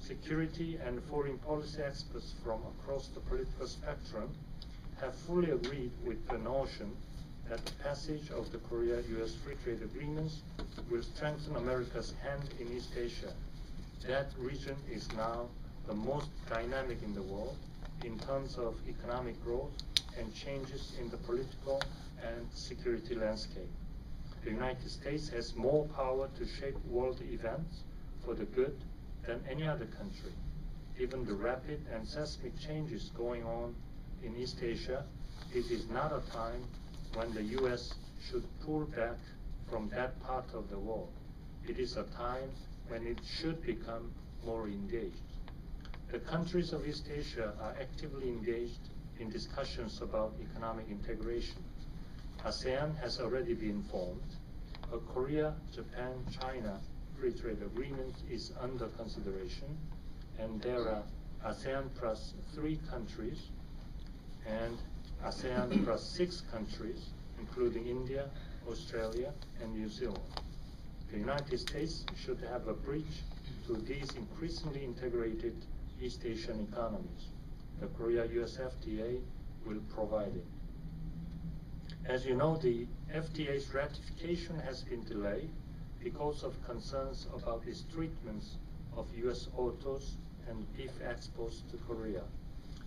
Security and foreign policy experts from across the political spectrum have fully agreed with the notion that the passage of the Korea-US Free Trade Agreements will strengthen America's hand in East Asia. That region is now the most dynamic in the world in terms of economic growth and changes in the political and security landscape. The United States has more power to shape world events for the good than any other country. Given the rapid and seismic changes going on in East Asia, it is not a time when the U.S. should pull back from that part of the world. It is a time when it should become more engaged. The countries of East Asia are actively engaged in discussions about economic integration. ASEAN has already been formed. A Korea-Japan-China Free Trade Agreement is under consideration, and there are ASEAN plus 3 countries and ASEAN plus 6 countries, including India, Australia, and New Zealand. The United States should have a bridge to these increasingly integrated East Asian economies. The Korea-US FTA will provide it. As you know, the FTA's ratification has been delayed because of concerns about its treatments of US autos and beef exports to Korea.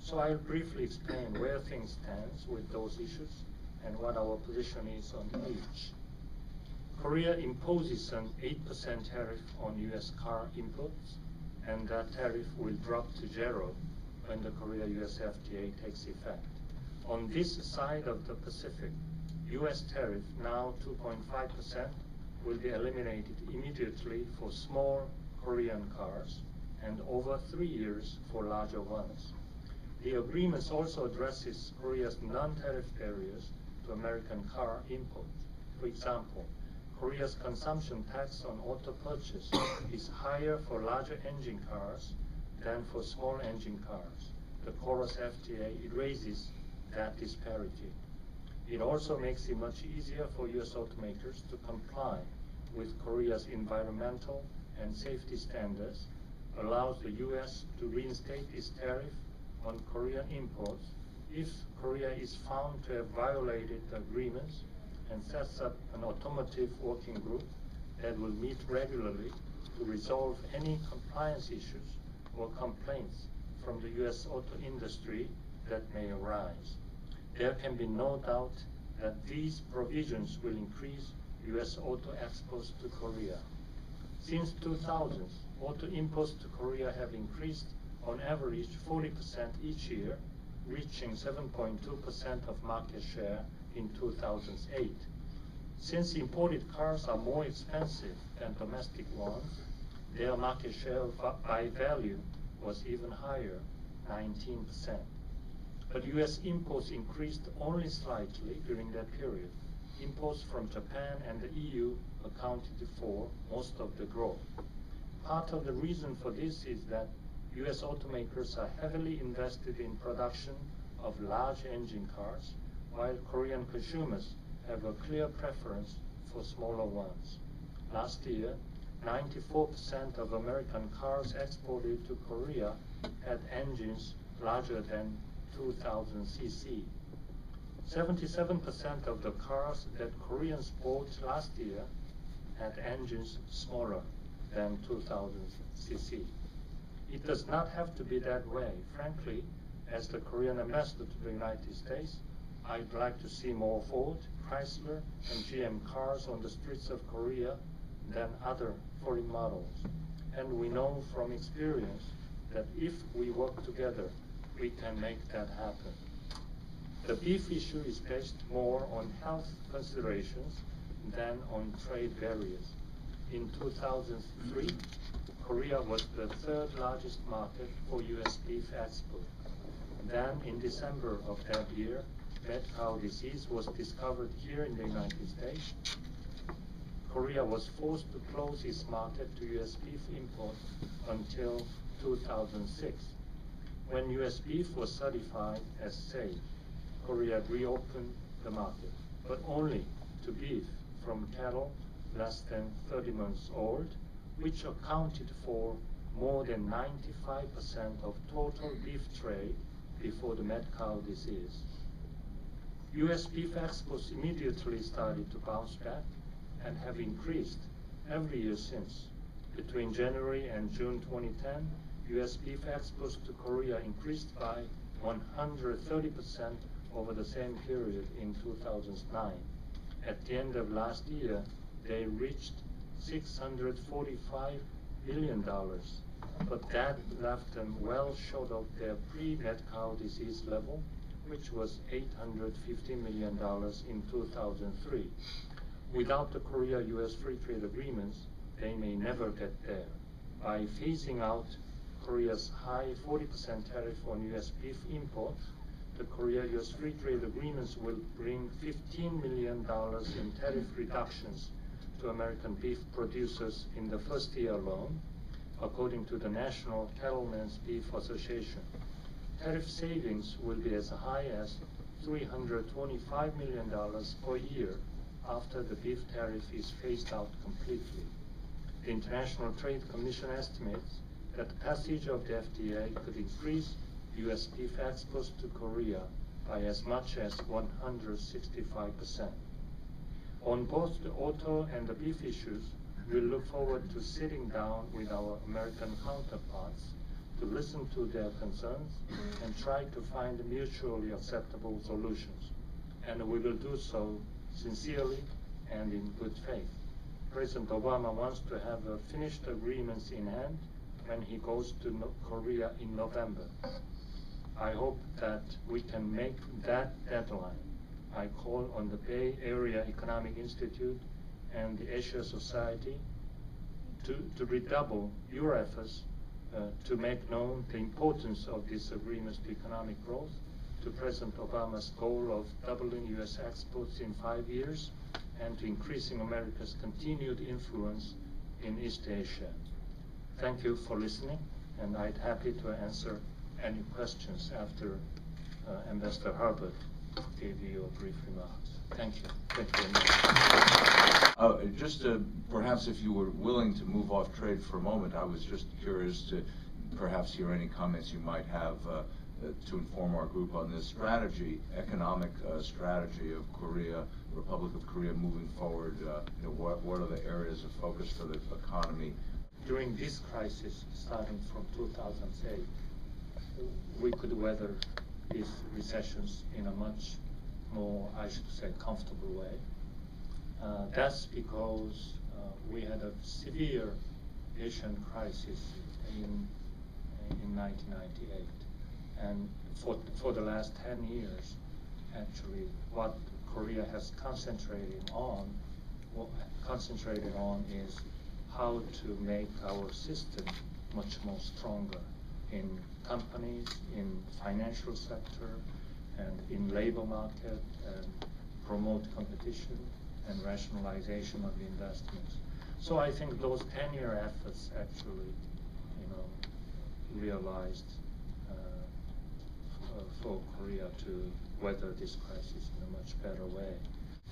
So I'll briefly explain where things stand with those issues and what our position is on each. Korea imposes an 8% tariff on US car imports, and that tariff will drop to 0 when the Korea-US FTA takes effect. On this side of the Pacific, US tariff, now 2.5%, will be eliminated immediately for small Korean cars and over 3 years for larger ones. The agreement also addresses Korea's non-tariff barriers to American car imports. For example, Korea's consumption tax on auto purchase is higher for larger engine cars than for small engine cars. The KORUS FTA erases that disparity. It also makes it much easier for US automakers to comply with Korea's environmental and safety standards, allows the US to reinstate its tariff on Korean imports if Korea is found to have violated the agreements, and sets up an automotive working group that will meet regularly to resolve any compliance issues or complaints from the US auto industry that may arise. There can be no doubt that these provisions will increase US auto exports to Korea. Since 2000, auto imports to Korea have increased on average 40% each year, reaching 7.2% of market share in 2008. Since imported cars are more expensive than domestic ones, their market share by value was even higher, 19%. But US imports increased only slightly during that period. Imports from Japan and the EU accounted for most of the growth. Part of the reason for this is that US automakers are heavily invested in production of large engine cars, while Korean consumers have a clear preference for smaller ones. Last year, 94% of American cars exported to Korea had engines larger than 2,000 cc. 77% of the cars that Koreans bought last year had engines smaller than 2,000 cc. It does not have to be that way. Frankly, as the Korean ambassador to the United States, I'd like to see more Ford, Chrysler, and GM cars on the streets of Korea than other foreign models. And we know from experience that if we work together, we can make that happen. The beef issue is based more on health considerations than on trade barriers. In 2003, Korea was the 3rd largest market for US beef export. Then, in December of that year, mad cow disease was discovered here in the United States. Korea was forced to close its market to US beef import until 2006. When US beef was certified as safe, Korea reopened the market, but only to beef from cattle less than 30 months old, which accounted for more than 95% of total beef trade before the mad cow disease. U.S. beef exports immediately started to bounce back and have increased every year since. Between January and June 2010, U.S. beef exports to Korea increased by 130% over the same period in 2009. At the end of last year, they reached $645 billion, but that left them well short of their pre-mad cow disease level, which was $850 million in 2003. Without the Korea-U.S. free trade agreements, they may never get there. By phasing out Korea's high 40% tariff on U.S. beef imports, the Korea-U.S. free trade agreements will bring $15 million in tariff reductions to American beef producers in the first year alone, according to the National Cattlemen's Beef Association. Tariff savings will be as high as $325 million per year after the beef tariff is phased out completely. The International Trade Commission estimates that the passage of the FTA could increase U.S. beef exports to Korea by as much as 165%. On both the auto and the beef issues, we look forward to sitting down with our American counterparts to listen to their concerns and try to find mutually acceptable solutions. And we will do so sincerely and in good faith. President Obama wants to have finished agreements in hand when he goes to Korea in November. I hope that we can make that deadline. I call on the Bay Area Economic Institute and the Asia Society to redouble your efforts to make known the importance of these agreements to economic growth, to President Obama's goal of doubling U.S. exports in 5 years, and to increasing America's continued influence in East Asia. Thank you for listening, and I'd happy to answer any questions after Ambassador Harbert gave you a brief remarks. Thank you. Thank you very much. Just perhaps if you were willing to move off trade for a moment, I was just curious to perhaps hear any comments you might have to inform our group on this strategy, economic strategy of Korea, Republic of Korea moving forward. What are the areas of focus for the economy? During this crisis, starting from 2008, we could weather these recessions in a much more, I should say, comfortable way. That's because we had a severe Asian crisis in 1998. And for the last 10 years, actually, what Korea has concentrated on is how to make our system much more stronger in companies, in financial sector, and in labor market, and promote competition and rationalization of investments. So I think those 10-year efforts actually, realized for Korea to weather this crisis in a much better way.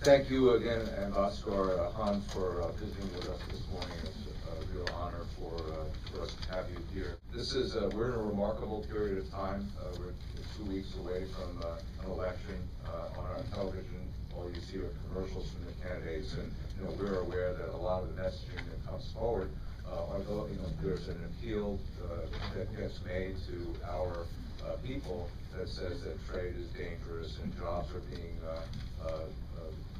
Thank you again, Ambassador Han, for visiting with us this morning. It's a real honor for us to have you here. We're in a remarkable period of time. We're 2 weeks away from an election. On our television, all you see are commercials from the candidates, and we're aware that a lot of the messaging that comes forward, there's an appeal that gets made to our people that says that trade is dangerous and jobs are being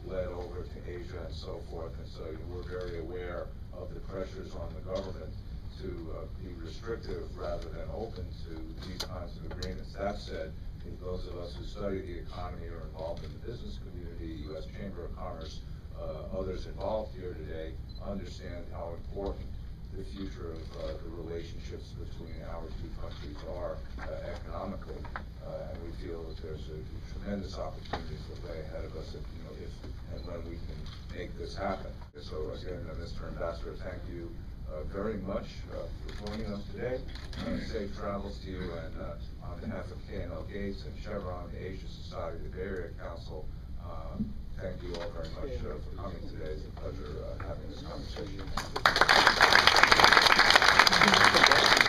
led over to Asia and so forth. And so we're very aware of the pressures on the government to be restrictive rather than open to these kinds of agreements. That said, those of us who study the economy or involved in the business community, U.S. Chamber of Commerce, others involved here today, understand how important the future of the relationships between our two countries are economically, and we feel that there's a tremendous opportunity that lay ahead of us if and when we can make this happen. So again, Mr. Ambassador, thank you very much for joining us today. Safe travels to you, and on behalf of KNL Gates and Chevron, the Asia Society, the Bay Area Council, thank you all very much for coming today. It's a pleasure having this conversation.